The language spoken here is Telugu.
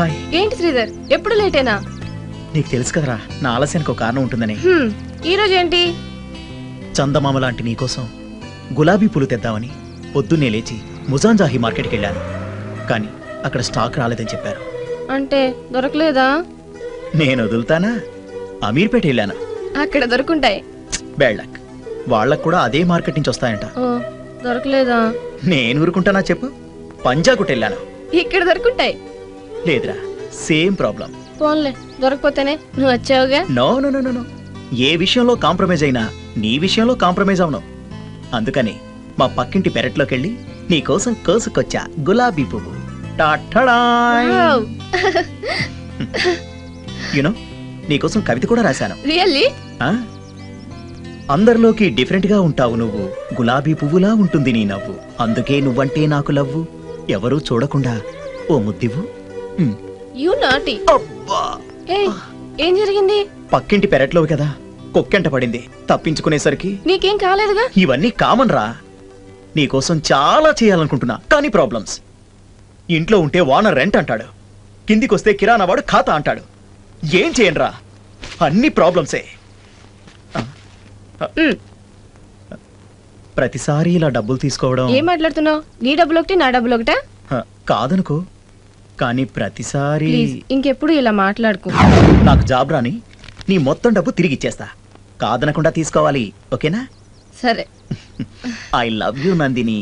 హాయ్. ఏంటి శ్రీధర్ ఎప్పుడు లేటేనా? నీకు తెలుసు కదరా నా ఆలస్యానికి ఒక కారణం ఉంటుందని. ఈ రోజు ఏంటి? చందమామ లాంటి నీకోసం గులాబీ పూలు తెద్దామని పొద్దున్నే లేచి ముజాంజాహి మార్కెట్కి వెళ్ళాను. కానీ అక్కడ స్టాక్ రాలేదని చెప్పారు. అంటే దొరకలేదా? నేను వదులుతానా? అమీర్పేట వెళ్ళాను. అక్కడ దొరుకుంటాయి. Bad luck. వాళ్ళకు కూడా అదే మార్కెట్ నుంచి వస్తాయంట. ఓ దొరకలేదా? నేను ఊరుకుంటానా చెప్పు? పంజాగుట్ వెళ్ళాను. ఇక్కడ దొరుకుంటాయి. లేదురా, సేమ్ ప్రాబ్లం. పోన్లే, దొరకపోతేనే నువ్వు వచ్చావుగా. No no no no. ఏ విషయంలో కాంప్రమైజ్ అయినా నీ విషయంలో కాంప్రమైజ్ అవును. అందుకని మా పక్కింటి పెరట్లోకి వెళ్ళి నీకోసం కోసుకొచ్చా గులాబీ పువ్వు. యునో నీకోసం కవిత కూడా రాశాను. రియల్లీ? అందరిలోకి డిఫరెంట్ గా ఉంటావు నువ్వు, గులాబీ పువ్వులా ఉంటుంది నీ నవ్వు, అందుకే నువ్వంటే నాకు లవ్వు, ఎవరూ చూడకుండా ఓ ముద్దివ్వు. యు నాటి. అబ్బా, ఏం జరిగింది? పక్కింటి పెరట్లో కదా కుక్కెంట పడింది. తప్పించుకునేసరికి నీకేం కాలేదుగా? ఇవన్నీ కామన్ రా. నీకోసం చాలా చేయాలనుకుంటున్నా, కానీ ప్రాబ్లమ్స్. ఇంట్లో ఉంటే ఓనర్ రెంట్ అంటాడు, కిందికొస్తే కిరాణా వాడు ఖాతా అంటాడు. ఏం చేయను రా, అన్ని ప్రాబ్లమ్సే. ప్రతిసారి ఇలా డబ్బులు తీసుకోవడం. ఏం మాట్లాడుతున్నావు? నీ డబ్బులు ఒకటి నా డబ్బులు ఒకటా? కాదనుకో, కానీ ప్రతిసారి. ఇంకెప్పుడు ఇలా మాట్లాడుకో. నాకు జాబ్ రాని నీ మొత్తం డబ్బు తిరిగి ఇచ్చేస్తా, కాదనకుండా తీసుకోవాలి, ఓకేనా? సరే. I love you Nandini.